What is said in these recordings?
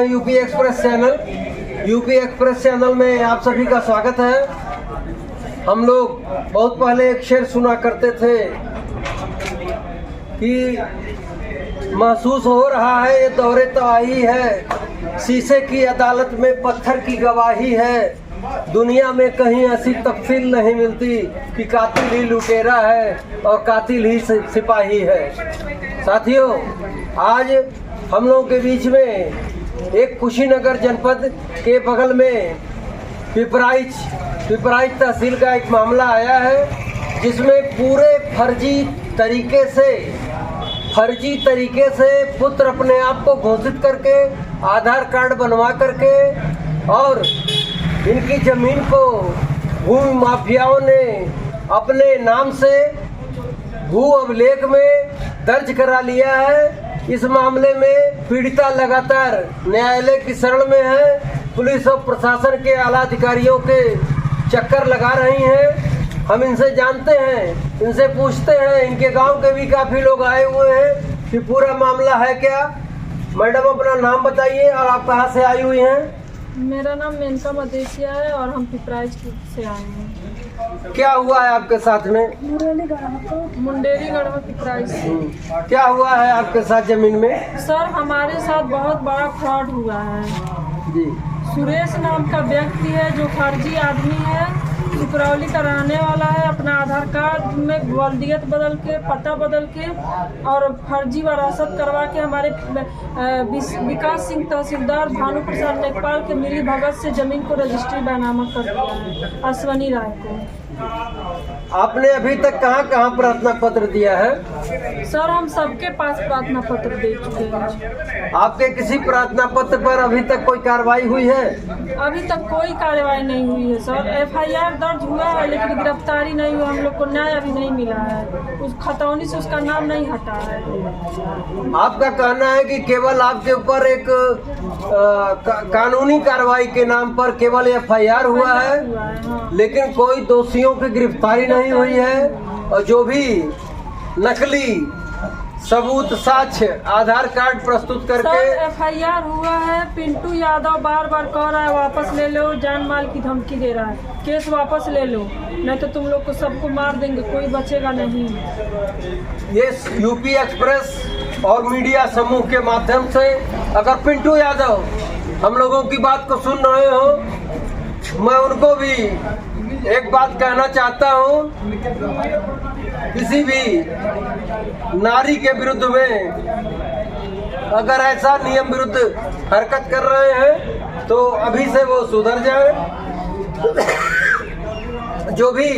हैं UP express channel. UP express channel में आप सभी का स्वागत है। हम लोग बहुत पहले एक शेर सुना करते थे कि महसूस हो रहा है ये दौरे तबाही है, शीशे की अदालत में पत्थर की गवाही है, दुनिया में कहीं ऐसी तफसील नहीं मिलती कि कातिल ही लुटेरा है और कातिल ही सिपाही है। साथियों, आज हम लोगों के बीच में एक कुशीनगर जनपद के बगल में पिपराइच तहसील का एक मामला आया है, जिसमें पूरे फर्जी तरीके से पुत्र अपने आप को घोषित करके आधार कार्ड बनवा करके और इनकी जमीन को भूमि माफियाओं ने अपने नाम से भू अभिलेख में दर्ज करा लिया है। इस मामले में पीड़िता लगातार न्यायालय की शरण में है। पुलिस और प्रशासन के आला अधिकारियों के चक्कर लगा रही हैं। हम इनसे जानते हैं, इनसे पूछते हैं, इनके गांव के भी काफ़ी लोग आए हुए हैं कि पूरा मामला है क्या। मैडम, अपना नाम बताइए और आप कहाँ से आई हुई हैं? मेरा नाम मेनका मदेशिया है और हम पिपराइच से आए हैं। क्या हुआ है आपके साथ में? मुंडेरी गढ़वा पिपराइच से। क्या हुआ है आपके साथ जमीन में? सर, हमारे साथ बहुत बड़ा फ्रॉड हुआ है जी। सुरेश नाम का व्यक्ति है जो फर्जी आदमी है, सुकरौली का रहने वाला है। अपना आधार कार्ड में वल्दियत बदल के, पता बदल के और फर्जी वरासत करवा के हमारे विकास सिंह तहसीलदार भानु प्रसाद लेखपाल के मिली भगत से जमीन को रजिस्ट्री बैनामा कर दिया है, अश्वनी राय को। आपने अभी तक कहाँ प्रार्थना पत्र दिया है? सर, हम सबके पास प्रार्थना पत्र दे चुके हैं। आपके किसी प्रार्थना पत्र पर अभी तक कोई कार्रवाई हुई है? अभी तक कोई कार्रवाई नहीं हुई है सर। FIR दर्ज हुआ है लेकिन गिरफ्तारी नहीं हुआ। हम लोग को न्याय अभी नहीं मिला है। उस खतौनी से उसका नाम नहीं हटा है। आपका कहना है कि केवल आपके ऊपर एक कानूनी कार्रवाई के नाम पर केवल FIR हुआ है, हाँ। लेकिन कोई दोषियों की गिरफ्तारी नहीं हुई है। और जो भी नकली सबूत साक्ष्य आधार कार्ड प्रस्तुत करके FIR हुआ है। पिंटू यादव बार बार कह रहा है वापस ले लो, जान माल की धमकी दे रहा है, केस वापस ले लो नहीं तो तुम लोग को सबको मार देंगे, कोई बचेगा नहीं। ये यूपी एक्सप्रेस और मीडिया समूह के माध्यम से अगर पिंटू यादव हम लोगों की बात को सुन रहे हो, मैं उनको भी एक बात कहना चाहता हूँ, किसी भी नारी के विरुद्ध में अगर ऐसा नियम विरुद्ध हरकत कर रहे हैं तो अभी से वो सुधर जाए। जो भी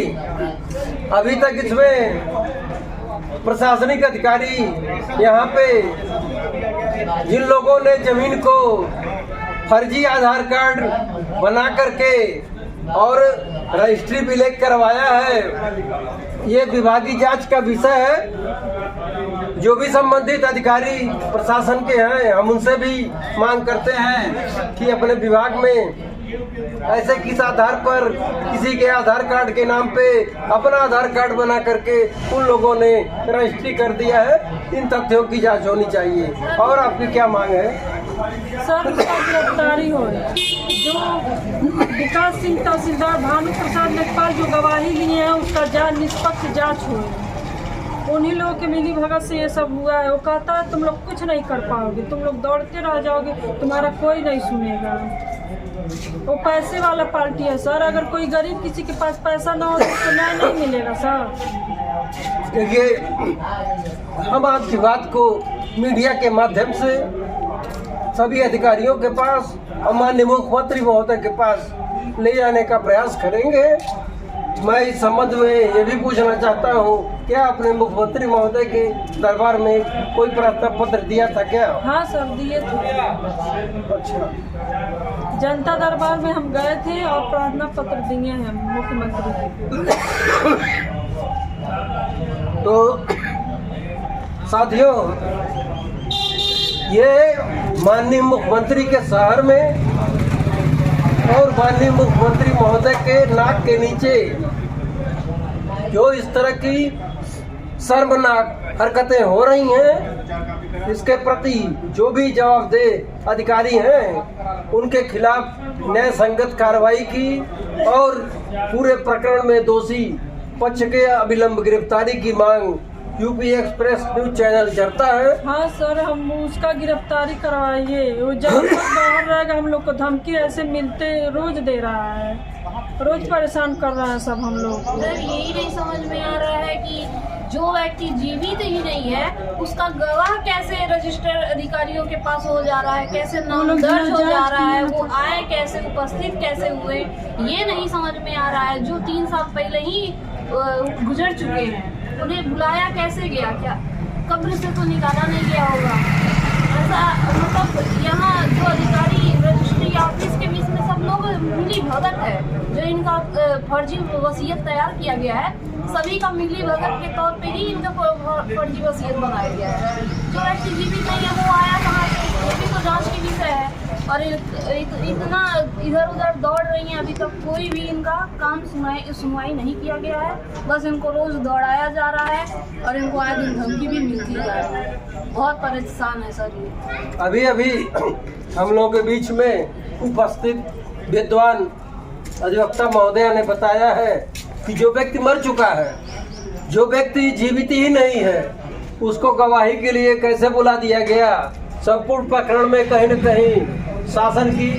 अभी तक इसमें प्रशासनिक अधिकारी यहाँ पे जिन लोगों ने जमीन को फर्जी आधार कार्ड बना करके और रजिस्ट्री भी लेकर करवाया है, ये विभागीय जांच का विषय है। जो भी संबंधित अधिकारी प्रशासन के हैं, हम उनसे भी मांग करते हैं कि अपने विभाग में ऐसे किस आधार पर किसी के आधार कार्ड के नाम पे अपना आधार कार्ड बना करके उन लोगों ने रजिस्ट्री कर दिया है, इन तथ्यों की जांच होनी चाहिए। और आपकी क्या मांग है? सर, उसका गिरफ्तारी हो। जो विकास सिंह तहसीलदार भानु प्रसाद लेखपाल जो गवाही लिए हैं उसका निष्पक्ष जांच हो। उन्हीं लोगों के मिली भगत से ये सब हुआ है। वो कहता है तुम लोग कुछ नहीं कर पाओगे, तुम लोग दौड़ते रह जाओगे, तुम्हारा कोई नहीं सुनेगा। वो पैसे वाला पार्टी है सर। अगर कोई गरीब किसी के पास पैसा ना हो तो न्याय नहीं मिलेगा सर। देखिए, हम आपकी बात को मीडिया के माध्यम से सभी अधिकारियों के पास और माननीय मुख्यमंत्री महोदय के पास ले जाने का प्रयास करेंगे। मैं इस संबंध में ये भी पूछना चाहता हूँ, क्या आपने मुख्यमंत्री महोदय के दरबार में कोई प्रार्थना पत्र दिया था क्या? हाँ सर, दिए थे। अच्छा। जनता दरबार में हम गए थे और प्रार्थना पत्र दिए हैं मुख्यमंत्री। तो साथियों, ये माननीय मुख्यमंत्री के शहर में और माननीय मुख्यमंत्री महोदय के नाक के नीचे जो इस तरह की शर्मनाक हरकतें हो रही हैं, इसके प्रति जो भी जवाबदेह अधिकारी हैं उनके खिलाफ न्याय संगत कार्रवाई की और पूरे प्रकरण में दोषी पक्ष के अविलंब गिरफ्तारी की मांग यूपी एक्सप्रेस न्यूज चैनल करता है। हाँ सर, हम उसका गिरफ्तारी करवाइए। वो जब तक बाहर रहेगा हम लोग को धमकी ऐसे मिलते रोज दे रहा है, रोज परेशान कर रहा है सब हम लोग। सर यही नहीं समझ में आ रहा है कि जो व्यक्ति जीवित ही नहीं है उसका गवाह कैसे रजिस्टर अधिकारियों के पास हो जा रहा है, कैसे नाम दर्ज हो जा रहा है, वो आए कैसे, उपस्थित कैसे हुए, ये नहीं समझ में आ रहा है। जो 3 साल पहले ही गुजर चुके हैं उन्हें बुलाया कैसे गया, क्या कब्र से तो निकाला नहीं गया होगा? ऐसा मतलब यहाँ जो अधिकारी रजिस्ट्री ऑफिस के बीच में सब लोग मिली भगत है। जो इनका फर्जी वसीयत तैयार किया गया है सभी का मिली भगत के तौर पे ही इनका फर्जी वसीयत बनाया गया है। जो व्यक्ति जीवित नहीं है वो आया कहाँ से, ये भी तो जांच की विषय है। और इतना इधर उधर दौड़ रही हैं, अभी तक कोई भी इनका काम सुनवाई नहीं किया गया है। बस इनको रोज दौड़ाया जा रहा है और इनको आए दिन धमकी भी मिलती जा रही है। बहुत परेशान है सर ये। अभी अभी हम लोगों के बीच में उपस्थित विद्वान अधिवक्ता महोदय ने बताया है कि जो व्यक्ति मर चुका है, जो व्यक्ति जीवित ही नहीं है, उसको गवाही के लिए कैसे बुला दिया गया। संपूर्ण प्रकरण में कहीं न कहीं शासन की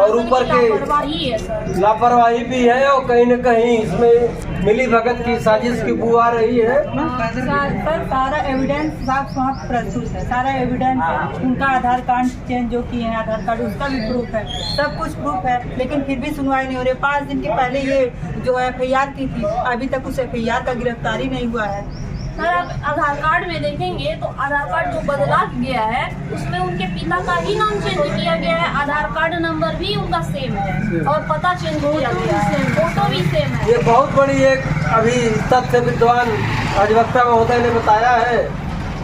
और ऊपर के लापरवाही भी है और कहीं न कहीं इसमें मिली भगत की साजिश की बू आ रही है। सर सारा एविडेंस साफ वहाँ प्रस्तुत है, सारा एविडेंस है। उनका आधार कार्ड चेंज जो किए हैं, आधार कार्ड उसका भी प्रूफ है, सब कुछ प्रूफ है, लेकिन फिर भी सुनवाई नहीं हो रही। 5 दिन के पहले ये जो FIR की थी, अभी तक उस FIR का गिरफ्तारी नहीं हुआ है। सर आप आधार कार्ड में देखेंगे तो आधार कार्ड जो बदला गया है उसमें उनके पिता का ही नाम चेंज किया गया है, आधार कार्ड नंबर भी उनका सेम है और पता चेंज किया गया है, फोटो भी सेम है। ये बहुत बड़ी एक अभी तथ्य विद्वान अधिवक्ता महोदय ने बताया है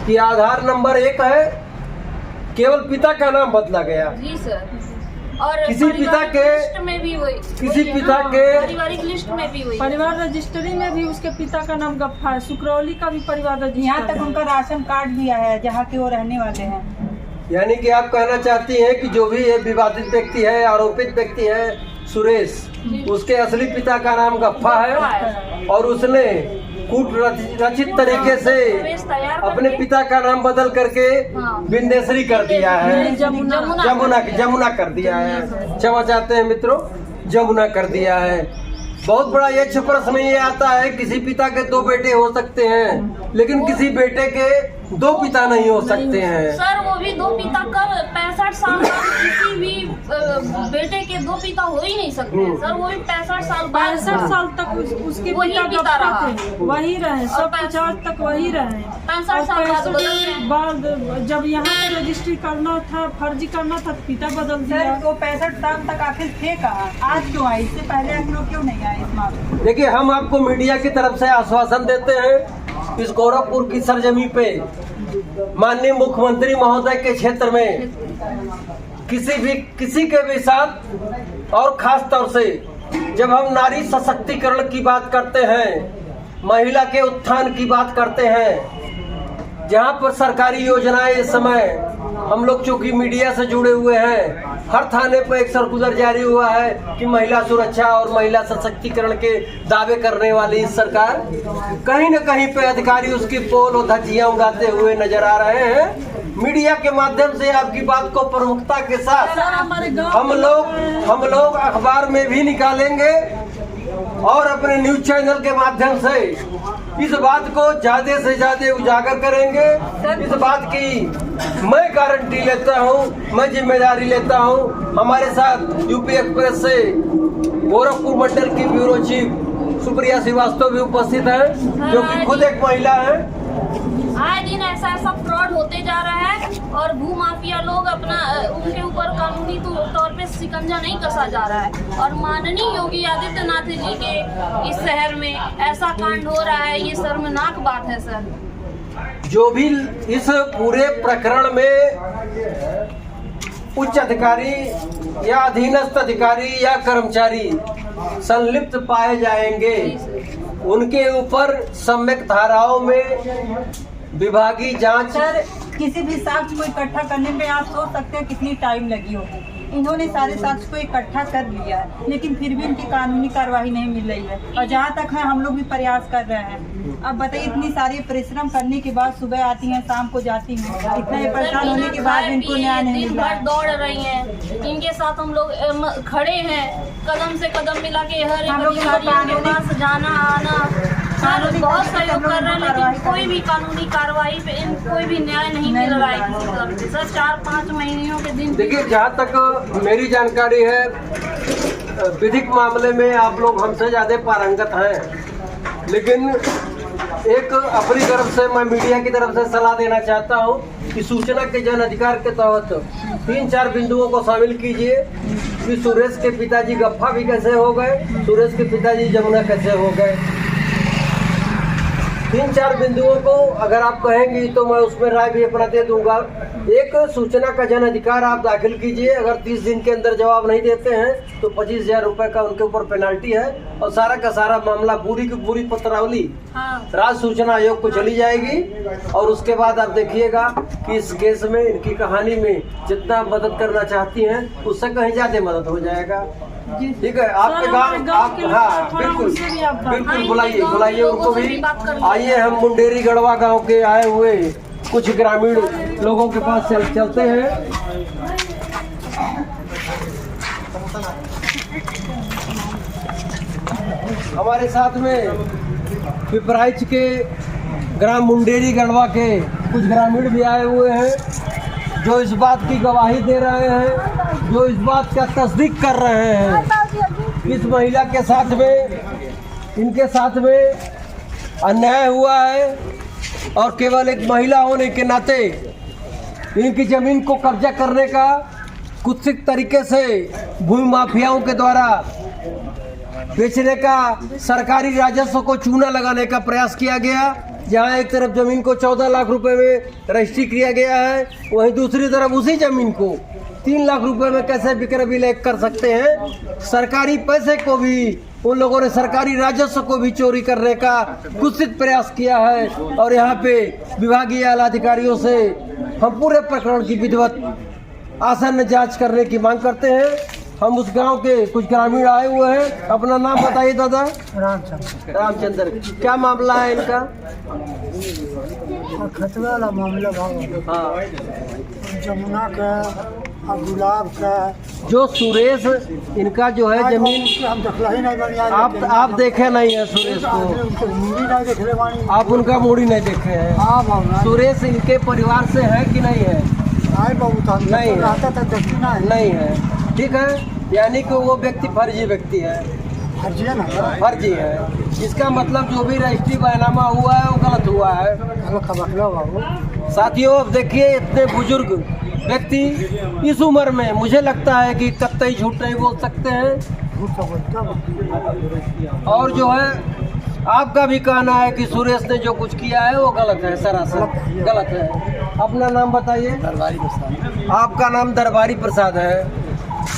कि आधार नंबर एक है, केवल पिता का नाम बदला गया। जी सर, और किसी पिता के लिस्ट में भी हुई, किसी पिता के पारिवारिक लिस्ट में भी हुई, परिवार रजिस्ट्री में भी उसके पिता का नाम गफ्फा है। सुकरौली का भी परिवार रजिस्टर, यहाँ तक उनका राशन कार्ड भी है जहाँ के वो रहने वाले हैं। यानी कि आप कहना चाहती हैं कि जो भी ये विवादित व्यक्ति है, आरोपित व्यक्ति है सुरेश, उसके असली पिता का नाम गफ्फा है और उसने कूट रचित तरीके से अपने पिता का नाम बदल करके बिंदेश्वरी कर दिया है, जमुना कर दिया है। क्षमा चाहते हैं मित्रों, जमुना कर दिया है। बहुत बड़ा ये प्रश्न ये आता है, किसी पिता के 2 बेटे हो सकते हैं लेकिन किसी बेटे के 2 पिता नहीं हो सकते हैं। सर वो भी 2 पिता कब 65 साल बाद किसी भी बेटे के 2 पिता हो ही नहीं सकते हैं। सर वो भी 65 साल बाद, 65 साल तक उसके वही पिता रहा, वही रहे, सब 50 तक वही रहे। 65 साल बाद जब यहाँ पे रजिस्ट्री करना था, फर्जी करना था, पिता बदल दिया। सर वो 65 साल तक आखिर थे कहाँ, आज क्यों आए, इससे पहले हम लोग क्यों नहीं आए इस मामले? देखिए, हम आपको मीडिया की तरफ से आश्वासन देते हैं, इस गोरखपुर की सरजमी पे माननीय मुख्यमंत्री महोदय के क्षेत्र में किसी के भी साथ, और खास तौर से जब हम नारी सशक्तिकरण की बात करते हैं, महिला के उत्थान की बात करते हैं, जहां पर सरकारी योजनाएं इस समय हम लोग चूंकि मीडिया से जुड़े हुए हैं, हर थाने पर एक सर्कुलर जारी हुआ है कि महिला सुरक्षा और महिला सशक्तिकरण के दावे करने वाली इस सरकार, कहीं न कहीं पे अधिकारी उसकी पोल और धज्जियां उड़ाते हुए नजर आ रहे हैं। मीडिया के माध्यम से आपकी बात को प्रमुखता के साथ हम लोग अखबार में भी निकालेंगे और अपने न्यूज चैनल के माध्यम से इस बात को ज्यादा से ज्यादा उजागर करेंगे। इस बात की मैं गारंटी लेता हूं, मैं जिम्मेदारी लेता हूं। हमारे साथ यूपी एक्सप्रेस से गोरखपुर मंडल की ब्यूरो चीफ सुप्रिया श्रीवास्तव भी उपस्थित हैं, जो कि खुद एक महिला है। आए दिन ऐसा फ्रॉड होते जा रहा है और भू माफिया लोग अपना उनके ऊपर कानूनी तौर पे शिकंजा नहीं कसा जा रहा है। और माननीय योगी आदित्यनाथ जी के इस शहर में ऐसा कांड हो रहा है, ये शर्मनाक बात है सर। जो भी इस पूरे प्रकरण में उच्च अधिकारी या अधीनस्थ अधिकारी या कर्मचारी संलिप्त पाए जाएंगे, उनके ऊपर सम्यक धाराओं में विभागीय जांच किसी भी साक्ष्य को इकट्ठा करने में आप सोच सकते हैं कितनी टाइम लगी होगी। इन्होंने सारे साक्ष्य को इकट्ठा कर लिया है, लेकिन फिर भी इनकी कानूनी कार्रवाई नहीं मिल रही है। और जहाँ तक है हम लोग भी प्रयास कर रहे हैं। अब बताइए, इतनी सारी परिश्रम करने के बाद सुबह आती हैं, शाम को जाती हैं, इतना परेशान होने के बाद इनको न्याय नहीं मिल रहा है। दौड़ रही हैं, इनके साथ हम लोग खड़े हैं, कदम से कदम मिला के हर एक हम लोग अधिकारी के पास जाना आना सर बहुत सहयोग कर रहे हैं, लेकिन कोई भी कानूनी कार्रवाई पे कोई भी न्याय नहीं मिल रहा है किसी तरफ से। सर 4-5 महीनों के दिन देखिए, जहाँ तक मेरी जानकारी है, विधिक मामले में आप लोग हमसे ज़्यादा पारंगत हैं, लेकिन एक अपनी तरफ से मैं मीडिया की तरफ से सलाह देना चाहता हूँ कि सूचना के जन अधिकार के तहत 3-4 बिंदुओं को शामिल कीजिए कि सुरेश के पिताजी गफ्फा भी कैसे हो गए, सुरेश के पिताजी जमुना कैसे हो गए। 3-4 बिंदुओं को अगर आप कहेंगी तो मैं उसमें राय भी अपना दे दूंगा। एक, सूचना का जन अधिकार आप दाखिल कीजिए, अगर 30 दिन के अंदर जवाब नहीं देते हैं तो 25,000 रुपये का उनके ऊपर पेनल्टी है, और सारा का सारा मामला पूरी की पूरी पत्रावली राज्य सूचना आयोग को चली जाएगी। और उसके बाद आप देखिएगा कि इस केस में, इनकी कहानी में जितना मदद करना चाहती हैं उससे कहीं ज़्यादा मदद हो जाएगा। ठीक है, आपके गाँव आप, हाँ बिल्कुल बिल्कुल, बुलाइए उनको भी। आइए, हम मुंडेरी गढ़वा गांव के आए हुए कुछ ग्रामीण लोगों के पास चलते हैं। हमारे साथ में पिपराइच के ग्राम मुंडेरी गढ़वा के कुछ ग्रामीण भी आए हुए हैं, जो इस बात की गवाही दे रहे हैं, जो इस बात का तस्दीक कर रहे हैं इस महिला के साथ में, इनके साथ में अन्याय हुआ है, और केवल एक महिला होने के नाते इनकी ज़मीन को कब्जा करने का कुत्सित तरीके से भूमि माफियाओं के द्वारा बेचने का, सरकारी राजस्व को चूना लगाने का प्रयास किया गया। जहाँ एक तरफ जमीन को 14 लाख रुपए में रजिस्ट्री किया गया है, वहीं दूसरी तरफ उसी जमीन को 3 लाख रुपए में कैसे विक्रय विलय कर सकते हैं। सरकारी पैसे को भी उन लोगों ने, सरकारी राजस्व को भी चोरी करने का कुत्सित प्रयास किया है। और यहाँ पे विभागीय आला अधिकारियों से हम पूरे प्रकरण की विधिवत आसन्न जांच करने की मांग करते हैं। हम उस गांव के कुछ ग्रामीण आए हुए हैं। अपना नाम बताइए दादा। रामचंद्र। क्या मामला है इनका? खतरा वाला मामला हाँ, जमुना का और गुलाब का। जो सुरेश इनका जो है जमीन, हम देखला ही नहीं बनी। आप देखे नहीं है सुरेश को? मूवी नहीं देखे बानी। आप उनका मूडी नहीं देखे हैं? हाँ बाबू। सुरेश इनके परिवार से है कि नहीं है? नहीं बाबू, तो नहीं है। रहता था देखी नहीं है। ठीक है, यानी कि वो व्यक्ति फर्जी व्यक्ति है। फर्जी है ना? फर्जी है। इसका मतलब जो भी रजिस्ट्री बैनामा हुआ है वो गलत हुआ है। बाबू साथियों, अब देखिए, इतने बुजुर्ग व्यक्ति इस उम्र में, मुझे लगता है कि कतई झूठ नहीं बोल सकते हैं। झूठ तो बोलता। और जो है, आपका भी कहना है कि सुरेश ने जो कुछ किया है वो गलत है, सरासर गलत है। अपना नाम बताइए। दरबारी प्रसाद। आपका नाम दरबारी प्रसाद है।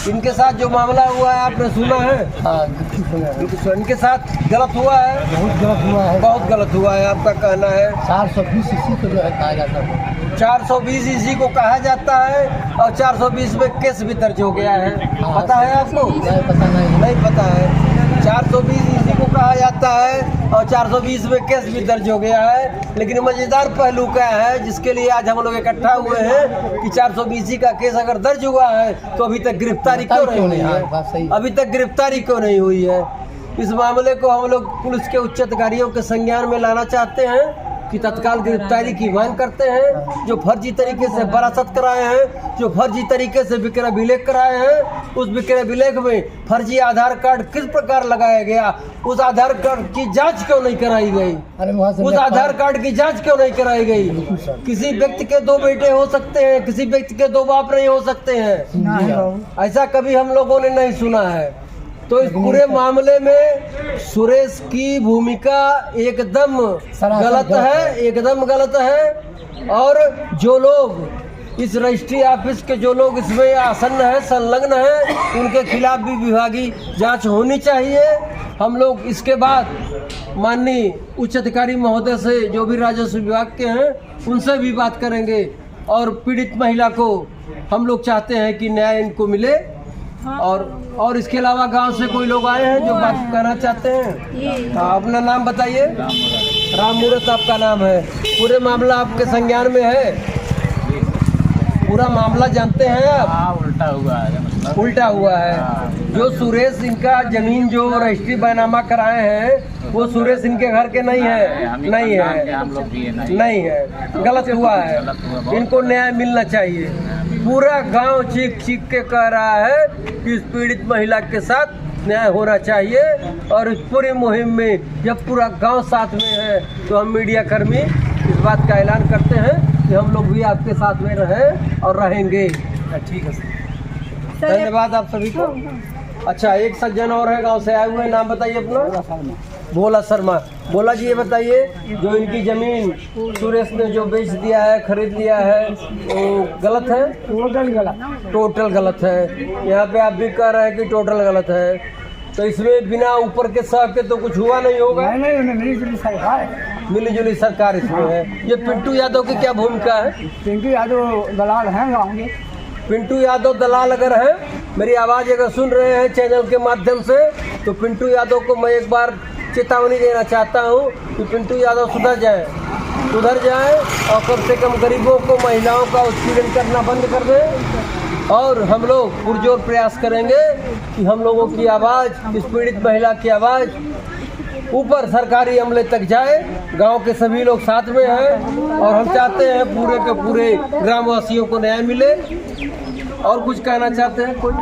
इनके साथ जो मामला हुआ है आपने सुना है? हाँ, इनके साथ गलत हुआ है, बहुत गलत हुआ है। बहुत गलत हुआ है, आपका कहना है। 420 इसी को जो है कहा जाता है। 420 इसी को कहा जाता है, और 420 में केस भी दर्ज हो गया है। पता है आपको? नहीं पता। नहीं पता है। 420 इसी को कहा जाता है और 420 में केस भी दर्ज हो गया है। लेकिन मजेदार पहलू क्या है, जिसके लिए आज हम लोग इकट्ठा हुए हैं, कि 420 का केस अगर दर्ज हुआ है तो अभी तक गिरफ्तारी क्यों नहीं हुई है? अभी तक गिरफ्तारी क्यों नहीं हुई है? इस मामले को हम लोग पुलिस के उच्च अधिकारियों के संज्ञान में लाना चाहते हैं कि तत्काल गिरफ्तारी की मांग करते हैं। जो फर्जी तरीके से वरासत कराए हैं, जो फर्जी तरीके से विक्रय विलेख कराए हैं, उस विक्रय विलेख में फर्जी आधार कार्ड किस प्रकार लगाया गया, उस आधार कार्ड की जांच क्यों नहीं कराई गई? उस आधार कार्ड की जांच क्यों नहीं कराई गई? किसी व्यक्ति के 2 बेटे हो सकते हैं, किसी व्यक्ति के 2 बाप नहीं हो सकते हैं। ऐसा कभी हम लोगों ने नहीं सुना है। तो इस पूरे मामले में सुरेश की भूमिका एकदम गलत है, एकदम गलत है। और जो लोग इस रजिस्ट्री ऑफिस के, जो लोग इसमें आसन्न है, संलग्न है, उनके खिलाफ भी विभागीय जांच होनी चाहिए। हम लोग इसके बाद माननीय उच्च अधिकारी महोदय से, जो भी राजस्व विभाग के हैं, उनसे भी बात करेंगे और पीड़ित महिला को हम लोग चाहते हैं कि न्याय इनको मिले। और इसके अलावा गांव से कोई लोग आए हैं जो बात कहना चाहते हैं। हाँ, अपना नाम बताइए। राम मूरत आपका नाम है। पूरे मामला आपके संज्ञान में है? पूरा मामला जानते हैं आप? हाँ, उल्टा हुआ है, मतलब उल्टा हुआ है। जो सुरेश इनका जमीन जो रजिस्ट्री बैनामा कराए हैं वो सुरेश इनके घर के नहीं है, नहीं है, हम लोग भी नहीं है, गलत हुआ है। इनको न्याय मिलना चाहिए। पूरा गांव चीख चीख के कह रहा है कि इस पीड़ित महिला के साथ न्याय होना चाहिए। और इस पूरी मुहिम में जब पूरा गांव साथ में है तो हम मीडिया कर्मी इस बात का ऐलान करते हैं कि हम लोग भी आपके साथ में रहें और रहेंगे। ठीक है सर, धन्यवाद आप सभी को। अच्छा, एक सज्जन और है गांव से आए हुए, नाम बताइए अपना। भोला शर्मा। भोला जी, ये बताइए, जो इनकी जमीन सुरेश ने जो बेच दिया है, खरीद लिया है, वो गलत है? टोटल गलत है। यहाँ पे आप भी कह रहे हैं कि टोटल गलत है, तो इसमें बिना ऊपर के सह के तो कुछ हुआ नहीं होगा? मिली जुली सरकार इसमें है। ये पिंटू यादव की क्या भूमिका है? पिंटू यादव दलाल हैं गाँव के। पिंटू यादव दलाल अगर है, मेरी आवाज़ अगर सुन रहे हैं चैनल के माध्यम से, तो पिंटू यादव को मैं एक बार चेतावनी देना चाहता हूँ कि पिंटू यादव सुधर जाए और कम से कम गरीबों को, महिलाओं का उत्पीड़न करना बंद कर दें। और हम लोग पुरजोर प्रयास करेंगे कि हम लोगों की आवाज़, इस पीड़ित महिला की आवाज़ ऊपर सरकारी अमले तक जाए। गांव के सभी लोग साथ में हैं और हम चाहते हैं पूरे के पूरे ग्रामवासियों को न्याय मिले। और कुछ कहना चाहते हैं कोई?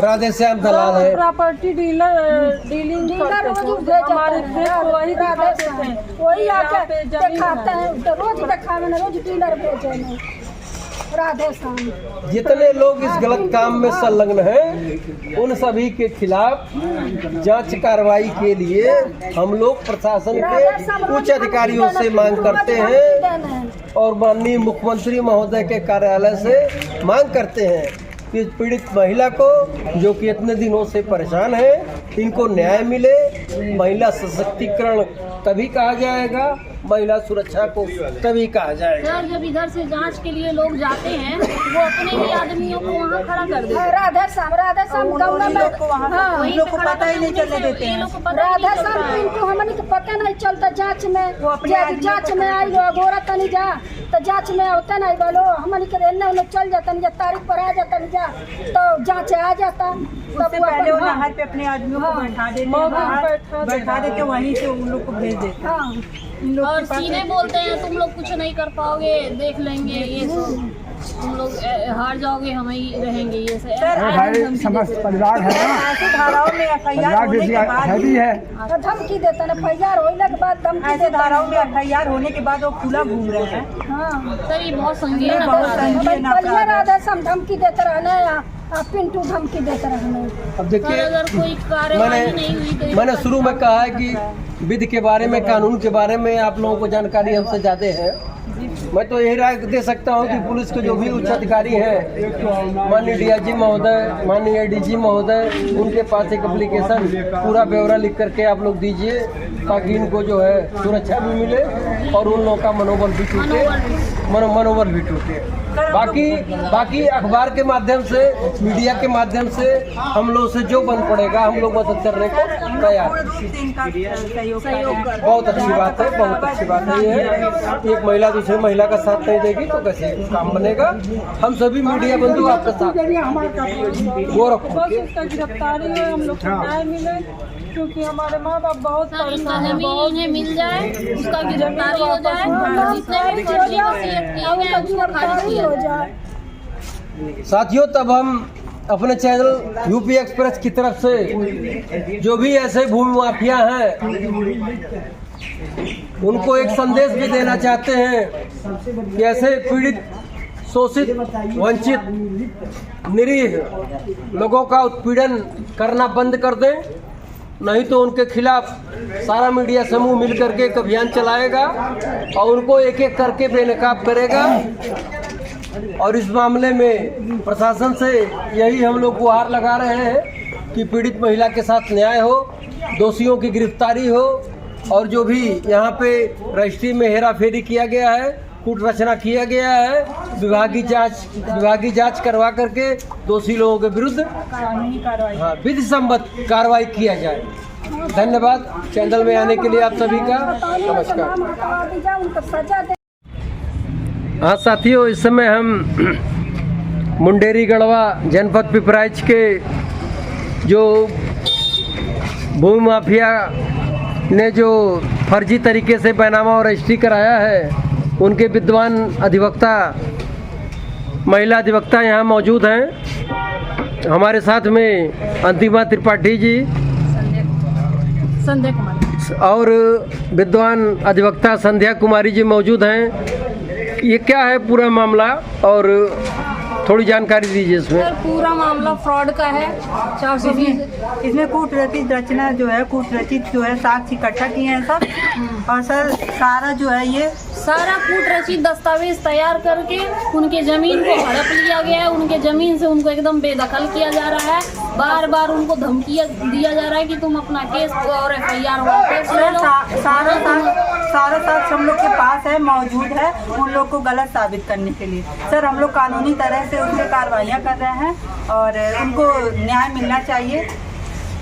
राधे श्याम दलाल है। प्रॉपर्टी डीलिंग करते हैं, हमारे खेत को वही दिखाते हैं, वही आके दिखाते हैं, रोज दिखावे ना, रोज डीलर बेचे ना। राधे श्याम। जितने लोग इस गलत काम में संलग्न हैं उन सभी के खिलाफ जांच कार्रवाई के लिए हम लोग प्रशासन के उच्च अधिकारियों से मांग करते हैं और माननीय मुख्यमंत्री महोदय के कार्यालय से मांग करते हैं कि पीड़ित महिला को, जो कि इतने दिनों से परेशान है, इनको न्याय मिले। महिला सशक्तिकरण तभी कहा जाएगा, महिला सुरक्षा को तभी कहा जाएगा। सर, जब इधर से जांच के लिए लोग जाते हैं वो अपने ही आदमियों को वहाँ खड़ा कर देते हैं। राधे श्याम गाँव में हम लोग को पता ही नहीं चलने देते हैं। राधे श्याम पिंटू हमन के पता नहीं चलता। जांच में जांच में आई लो गोरा तनी जा तो जांच में होता नहीं बोलो, हमन के रहने लोग चल जाता नहीं, तारीख पर आ जाता नहीं जा तो जांच आ जाता। सबसे पहले वो नहर पे अपने आदमियों को बैठा देते, वहीं से उन लोग को भेज देते। और सीधे बोलते हैं तुम लोग कुछ नहीं कर पाओगे, देख लेंगे, ये तुम लोग हार जाओगे, हम ही रहेंगे। ये समस्त परिवार है ना, ऐसे धाराओं में FIR होने के बाद भी है, धमकी देता ना, FIR होने के बाद धमकी। ऐसे धाराओं में FIR होने के बाद वो खुला घूम रहे हैं। सर, ये बहुत संगीन राधे श्याम धमकी देते रहने, पिंटू धमकी देते रहने। अब देखिए, अगर कोई कार्रवाई नहीं हुई तो मैंने शुरू में कहा है कि विधि के बारे में, कानून के बारे में आप लोगों को जानकारी हमसे ज़्यादा है। मैं तो यही राय दे सकता हूं कि पुलिस के जो भी उच्च अधिकारी हैं, माननीय DIG महोदय, माननीय ADG महोदय, उनके पास एक एप्लीकेशन पूरा ब्यौरा लिख करके आप लोग दीजिए ताकि इनको जो है सुरक्षा भी मिले और उन लोगों का मनोबल भी टूटे। बाकी अखबार के माध्यम से, मीडिया के माध्यम से हम लोग से जो बन पड़ेगा हम लोग मदद करने को तैयार। बहुत अच्छी बात है, बहुत अच्छी बात है। ये एक महिला दूसरी महिला का साथ नहीं देगी तो कैसे काम बनेगा? हम सभी मीडिया बंधु आपके साथ। बस उसका गिरफ्तारी हो, हम लोग को न्याय मिले, क्योंकि हमारे माँ बाप बहुत परेशान है। जमीन इन्हें मिल जाए, उसका गिरफ्तारी हो जाए, जितने भी फर्जी वसीयत किए हैं उसको खारिज किया जाए। साथियों, तब हम अपने चैनल UP एक्सप्रेस की तरफ से जो भी ऐसे भूमि माफिया हैं उनको एक संदेश भी देना चाहते हैं कि ऐसे पीड़ित, शोषित, वंचित, निरीह लोगों का उत्पीड़न करना बंद कर दें, नहीं तो उनके खिलाफ सारा मीडिया समूह मिल करके एक अभियान चलाएगा और उनको एक एक करके बेनकाब करेगा। और इस मामले में प्रशासन से यही हम लोग गुहार लगा रहे हैं कि पीड़ित महिला के साथ न्याय हो, दोषियों की गिरफ्तारी हो और जो भी यहाँ पे रजिस्ट्री में हेरा फेरी किया गया है, कूट रचना किया गया है, विभागीय जांच करवा करके दोषी लोगों के विरुद्ध कानूनी कार्रवाई विधि सम्मत कार्रवाई किया जाए। धन्यवाद चैनल में आने के लिए आप सभी का नमस्कार। हाँ साथियों, इस समय हम मुंडेरी गढ़वा जनपद पिपराइच के जो भूमि माफिया ने जो फर्जी तरीके से बैनामा और रजिस्ट्री कराया है, उनके विद्वान अधिवक्ता, महिला अधिवक्ता यहाँ मौजूद हैं। हमारे साथ में अंतिमा त्रिपाठी जी संध्या कुमारी और विद्वान अधिवक्ता संध्या कुमारी जी मौजूद हैं। ये क्या है पूरा मामला और थोड़ी जानकारी दीजिए इसमें। सर पूरा मामला फ्रॉड का है। 420 इसमें कूट रचित रचना जो है, कूट रचित जो है साक्ष्य इकट्ठा किए हैं सब। और सर सारा जो है ये सारा कूट रचित दस्तावेज तैयार करके उनके जमीन को हड़प लिया गया है। उनके जमीन से उनको एकदम बेदखल किया जा रहा है। बार बार उनको धमकियां दिया जा रहा है कि तुम अपना केस और FIR वापस ले लो। सारा साक्ष्य हम लोग के पास है, मौजूद है, उन लोग को गलत साबित करने के लिए। सर हम लोग कानूनी तरह से उसमें कार्रवाइयाँ कर रहे हैं और उनको न्याय मिलना चाहिए।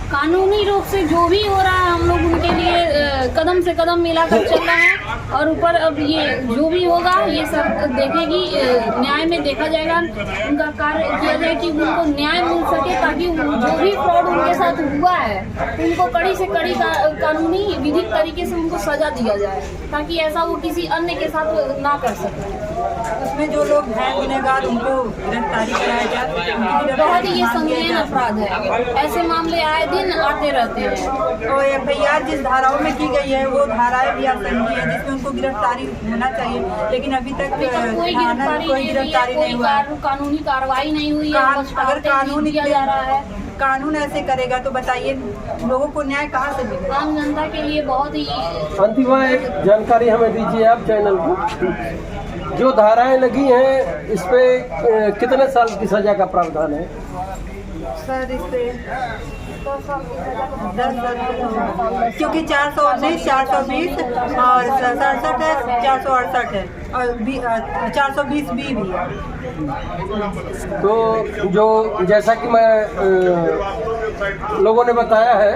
कानूनी रूप से जो भी हो रहा है हम लोग उनके लिए कदम से कदम मिलाकर चल रहे हैं। और ऊपर अब ये जो भी होगा ये सब देखेगी, न्याय में देखा जाएगा, उनका कार्य किया जाए कि उनको न्याय मिल सके, ताकि जो भी फ्रॉड उनके साथ हुआ है उनको कड़ी से कड़ी कानूनी विधिक तरीके से उनको सजा दिया जाए, ताकि ऐसा वो किसी अन्य के साथ ना कर सके। उसमें जो लोग हैं गुनहगार उनको गिरफ्तारी कराया जाए। बहुत ही ये संगीन अपराध है, ऐसे मामले आए दिन आते रहते हैं। तो FIR जिस धाराओं में की गई है वो धाराएं भी आप समझी है जिसमें उनको गिरफ्तारी होना चाहिए, लेकिन अभी तक कोई गिरफ्तारी नहीं हुआ, कानूनी कार्रवाई नहीं हुई है। अगर कानून किया जा रहा है, कानून ऐसे करेगा तो बताइए लोगों को न्याय कहाँ से मिलेगा? आम जनता के लिए बहुत ही। अंतिमा एक जानकारी हमें दीजिए आप चैनल को। जो धाराएं लगी हैं इस पे कितने साल की सजा का प्रावधान है? सर इस पे 10 साल, क्योंकि 419, 420 और 67 है, 468 है और 420 भी है। तो जो जैसा कि मैं लोगों ने बताया है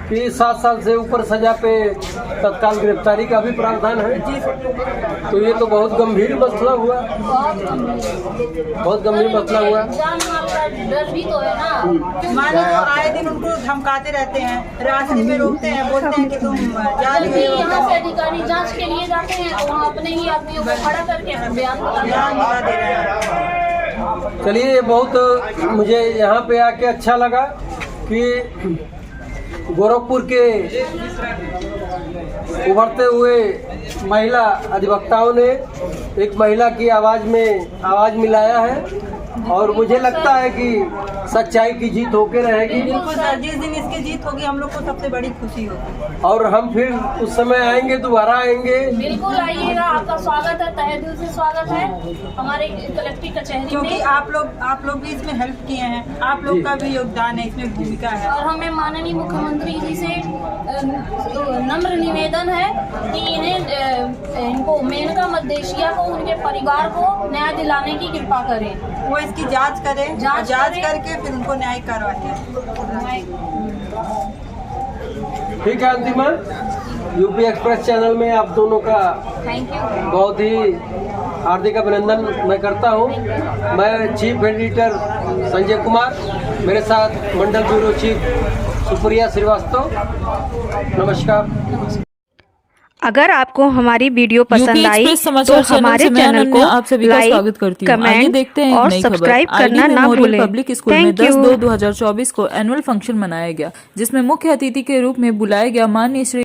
कि 7 साल से ऊपर सजा पे तत्काल गिरफ्तारी का भी प्रावधान है। तो ये तो बहुत गंभीर मसला हुआ, बहुत गंभीर मसला हुआ। जान माल का डर भी तो है ना। मानो तो आए दिन उनको धमकाते रहते हैं, रास्ते में रोकते हैं, बोलते हैं कि तुम जा रहे हो। यहाँ से अधिकारी जांच के लिए जाते हैं तो वहाँ अपने ही आदमियों को खड़ा करके बयान दिला दे रहे हैं। चलिए, ये बहुत मुझे यहाँ पे आके अच्छा लगा कि गोरखपुर के उभरते हुए महिला अधिवक्ताओं ने एक महिला की आवाज मिलाया है और मुझे लगता है कि सच्चाई की जीत होके रहेगी। बिल्कुल सर, जिस दिन इसकी जीत होगी हम लोग को सबसे बड़ी खुशी होगी और हम फिर उस समय आएंगे, दोबारा आएंगे। बिल्कुल आइएगा, आपका स्वागत है, तहे दिल से स्वागत है हमारे कलेक्टर कचहरी क्योंकि में। आप लोग भी इसमें हेल्प किए हैं, आप लोग का भी योगदान है, इसमें भूमिका है। और हमें माननीय मुख्यमंत्री जी से नम्र निवेदन है कि इनको मेनका मदेशिया को, उनके परिवार को न्याय दिलाने की कृपा करें। वो इसकी जांच करें, जांच करके फिर उनको न्याय कार्रवाई करें। ठीक है अंतिमा, यूपी एक्सप्रेस चैनल में आप दोनों का थैंक यू, बहुत ही हार्दिक अभिनंदन मैं करता हूँ। मैं चीफ एडिटर संजय कुमार, मेरे साथ मंडल ब्यूरो चीफ सुप्रिया श्रीवास्तव। नमस्कार। अगर आपको हमारी वीडियो पसंद आई तो हमारे चैनल को लाइक, कमेंट और सब्सक्राइब करना ना भूलें। पब्लिक स्कूल में 10/2/2024 को एनुअल फंक्शन मनाया गया, जिसमें मुख्य अतिथि के रूप में बुलाया गया माननीय श्री